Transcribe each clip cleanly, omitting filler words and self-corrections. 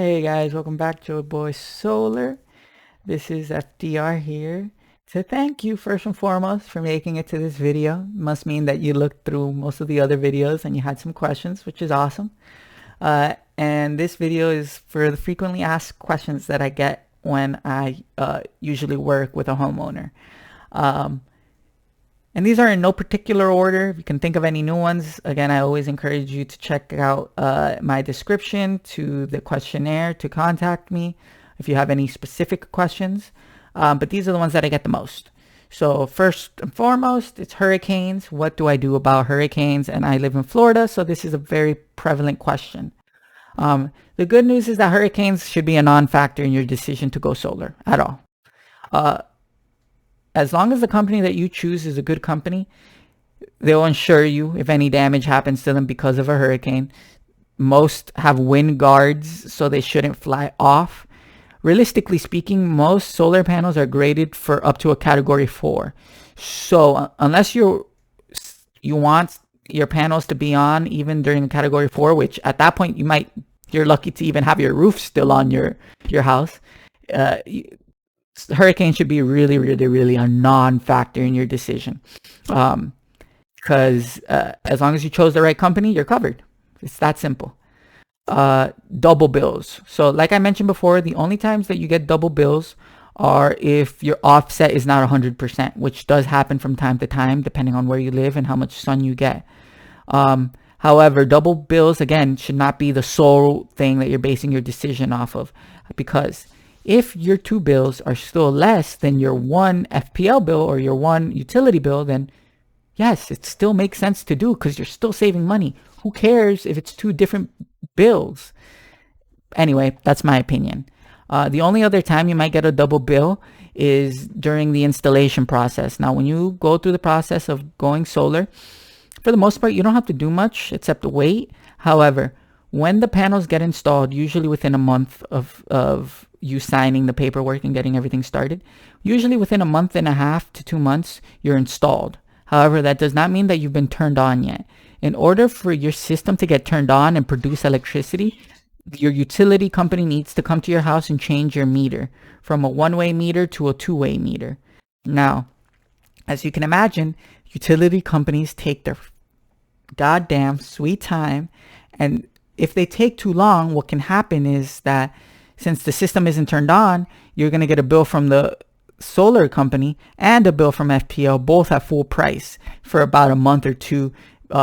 Hey guys, welcome back to Joe Boy Solar. This is FDR here. So thank you first and foremost for making it to this video. Must mean that you looked through most of the other videos and you had some questions, which is awesome. And this video is for the frequently asked questions that I get when I usually work with a homeowner. Um, and these are in no particular order. If you can think of any new ones, again, I always encourage you to check out my description to the questionnaire to contact me if you have any specific questions. But these are the ones that I get the most. So first and foremost, it's hurricanes. What do I do about hurricanes? And I live in Florida, so this is a very prevalent question. The good news is that hurricanes should be a non-factor in your decision to go solar at all. As long as the company that you choose is a good company, they'll insure you if any damage happens to them because of a hurricane. Most have wind guards, so they shouldn't fly off. Realistically speaking, most solar panels are graded for up to a category 4. So unless you want your panels to be on even during a category 4, which at that point you're lucky to even have your roof still on your house. Hurricane should be really a non-factor in your decision. Because as long as you chose the right company, you're covered. It's that simple. Double bills. So like I mentioned before, the only times that you get double bills are if your offset is not 100%, which does happen from time to time depending on where you live and how much sun you get. However, double bills, again, should not be the sole thing that you're basing your decision off of, because if your two bills are still less than your one FPL bill or your one utility bill, then yes, it still makes sense to do because you're still saving money. Who cares if it's two different bills? Anyway, that's my opinion. The only other time you might get a double bill is during the installation process. Now, when you go through the process of going solar, for the most part, you don't have to do much except wait. However, when the panels get installed, usually within a month of you signing the paperwork and getting everything started, usually within a month and a half to 2 months, you're installed. However, that does not mean that you've been turned on yet. In order for your system to get turned on and produce electricity, your utility company needs to come to your house and change your meter from a one-way meter to a two-way meter. Now, as you can imagine, utility companies take their goddamn sweet time, and if they take too long, what can happen is that since the system isn't turned on, you're going to get a bill from the solar company and a bill from FPL, both at full price for about a month or two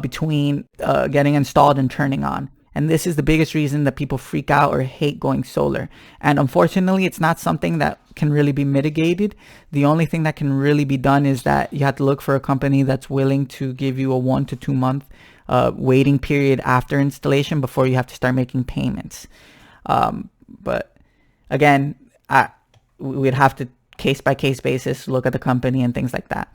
between getting installed and turning on. And this is the biggest reason that people freak out or hate going solar. And unfortunately, it's not something that can really be mitigated. The only thing that can really be done is that you have to look for a company that's willing to give you a 1 to 2 month waiting period after installation before you have to start making payments. But again, we'd have to case by case basis look at the company and things like that.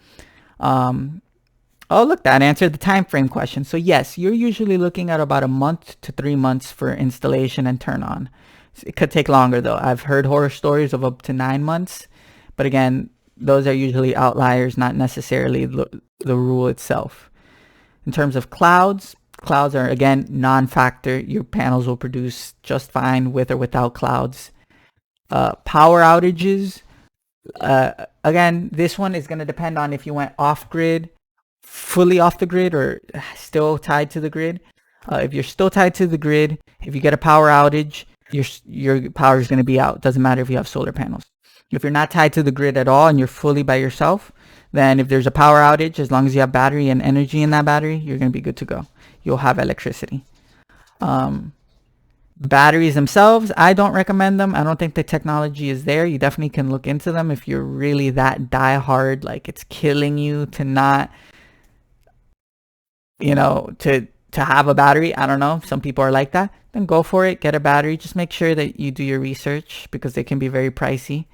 Oh, look, that answered the time frame question. So yes, you're usually looking at about a month to 3 months for installation and turn on. It could take longer though. I've heard horror stories of up to 9 months, but again, those are usually outliers, not necessarily the rule itself. In terms of clouds are again non-factor. Your panels will produce just fine with or without clouds. Power outages, again, this one is going to depend on if you went off grid, fully off the grid, or still tied to the grid. If you're still tied to the grid, if you get a power outage, your power is going to be out. Doesn't matter if you have solar panels. If you're not tied to the grid at all and you're fully by yourself, then if there's a power outage, as long as you have battery and energy in that battery, you're going to be good to go. You'll have electricity. Batteries themselves, I don't recommend them. I don't think the technology is there. You definitely can look into them if you're really that diehard, like it's killing you to not, to have a battery. I don't know. Some people are like that. Then go for it. Get a battery. Just make sure that you do your research because they can be very pricey.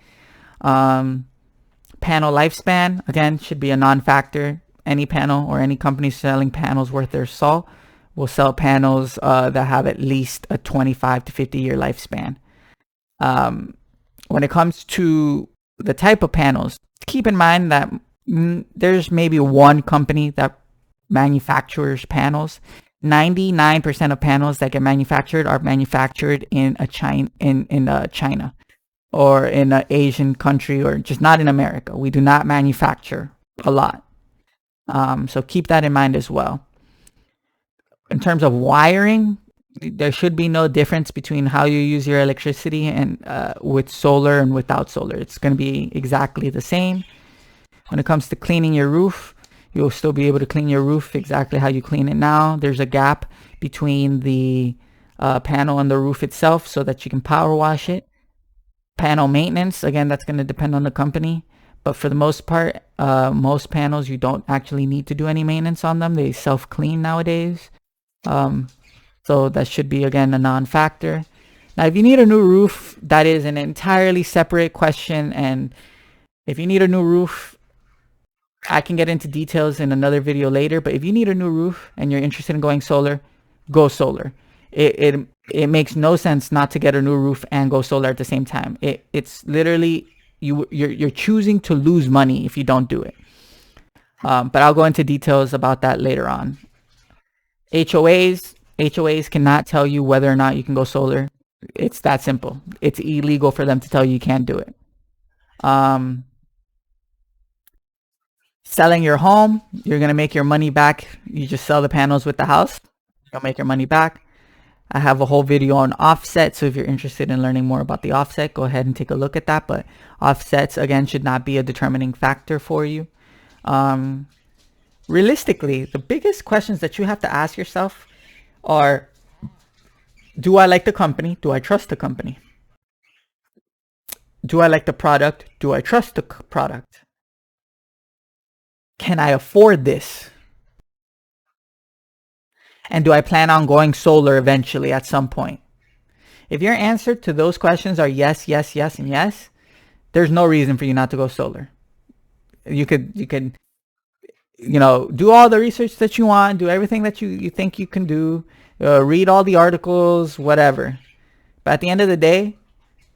Panel lifespan, again, should be a non-factor. Any panel or any company selling panels worth their salt will sell panels that have at least a 25 to 50 year lifespan. When it comes to the type of panels, keep in mind that there's maybe one company that manufactures panels 99% of panels that get manufactured are manufactured in China or in an Asian country, or just not in America. We do not manufacture a lot. So keep that in mind as well. In terms of wiring, there should be no difference between how you use your electricity and with solar and without solar. It's going to be exactly the same. When it comes to cleaning your roof, you'll still be able to clean your roof exactly how you clean it now. There's a gap between the panel and the roof itself so that you can power wash it. Panel maintenance, again, that's going to depend on the company. But for the most part, most panels, you don't actually need to do any maintenance on them. They self-clean nowadays. So that should be, again, a non-factor. Now, if you need a new roof, that is an entirely separate question. And if you need a new roof, I can get into details in another video later. But if you need a new roof and you're interested in going solar, go solar. It makes no sense not to get a new roof and go solar at the same time. It's literally you're choosing to lose money if you don't do it. But I'll go into details about that later on. HOAs cannot tell you whether or not you can go solar. It's that simple. It's illegal for them to tell you can't do it. Selling your home, you're gonna make your money back. You just sell the panels with the house, you'll make your money back. I have a whole video on offset, so if you're interested in learning more about the offset, go ahead and take a look at that. But offsets, again, should not be a determining factor for you. Realistically, the biggest questions that you have to ask yourself are, do I like the company? Do I trust the company? Do I like the product? Do I trust the product? Can I afford this? And do I plan on going solar eventually at some point? If your answer to those questions are yes, yes, yes, and yes, there's no reason for you not to go solar. You could do all the research that you want, do everything that you think you can do, read all the articles, whatever. But at the end of the day,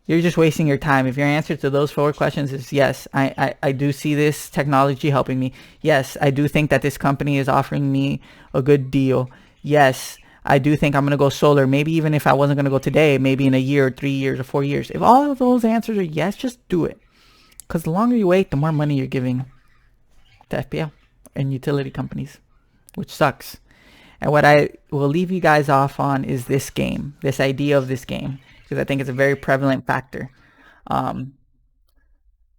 you're just wasting your time. If your answer to those 4 questions is yes, I do see this technology helping me. Yes, I do think that this company is offering me a good deal. Yes, I do think I'm going to go solar. Maybe even if I wasn't going to go today, maybe in a year or 3 years or 4 years. If all of those answers are yes, just do it. Because the longer you wait, the more money you're giving to FPL and utility companies, which sucks. And what I will leave you guys off on is this game, this idea of this game, because I think it's a very prevalent factor.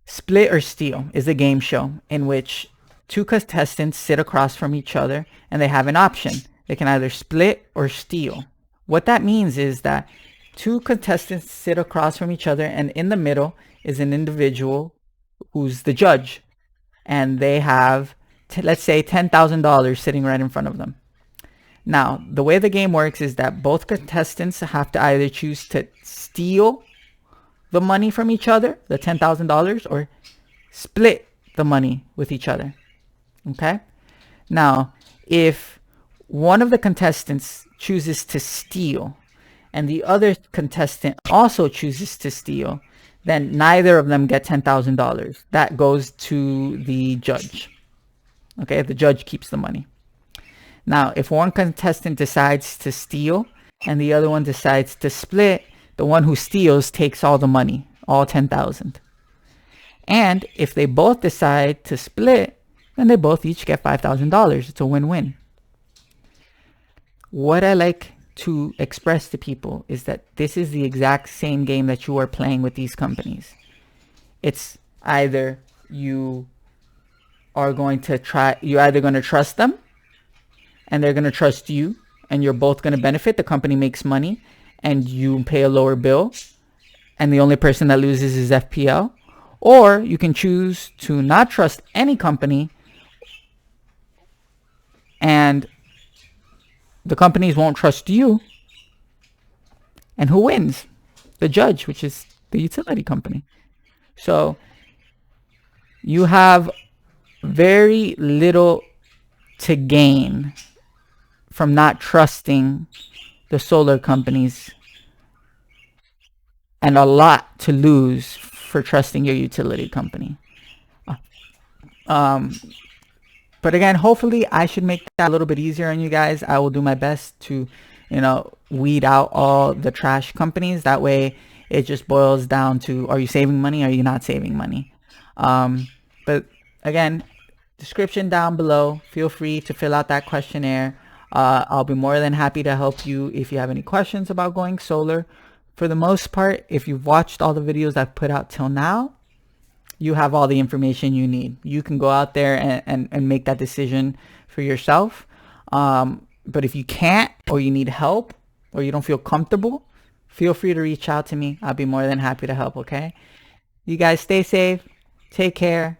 Split or Steal is a game show in which 2 contestants sit across from each other and they have an option. They can either split or steal. What that means is that 2 contestants sit across from each other, and in the middle is an individual who's the judge. And they have, let's say, $10,000 sitting right in front of them. Now, the way the game works is that both contestants have to either choose to steal the money from each other, the $10,000, or split the money with each other. Okay? Now, if one of the contestants chooses to steal and the other contestant also chooses to steal, then neither of them get $10,000. That goes to the judge. Okay? The judge keeps the money. Now, if one contestant decides to steal and the other one decides to split, the one who steals takes all the money, all 10,000. And if they both decide to split, then they both each get $5,000. It's a win-win. What I like to express to people is that this is the exact same game that you are playing with these companies. It's either you're either going to trust them and they're going to trust you, and you're both going to benefit. The company makes money and you pay a lower bill, and the only person that loses is FPL. Or you can choose to not trust any company, and the companies won't trust you. And who wins? The judge, which is the utility company. So you have very little to gain from not trusting the solar companies, and a lot to lose for trusting your utility company. But again, hopefully I should make that a little bit easier on you guys. I will do my best to, weed out all the trash companies. That way it just boils down to, are you saving money? Are you not saving money? But again, description down below. Feel free to fill out that questionnaire. I'll be more than happy to help you if you have any questions about going solar. For the most part, if you've watched all the videos I've put out till now, you have all the information you need. You can go out there and make that decision for yourself. But if you can't, or you need help, or you don't feel comfortable, feel free to reach out to me. I'll be more than happy to help, okay? You guys stay safe. Take care.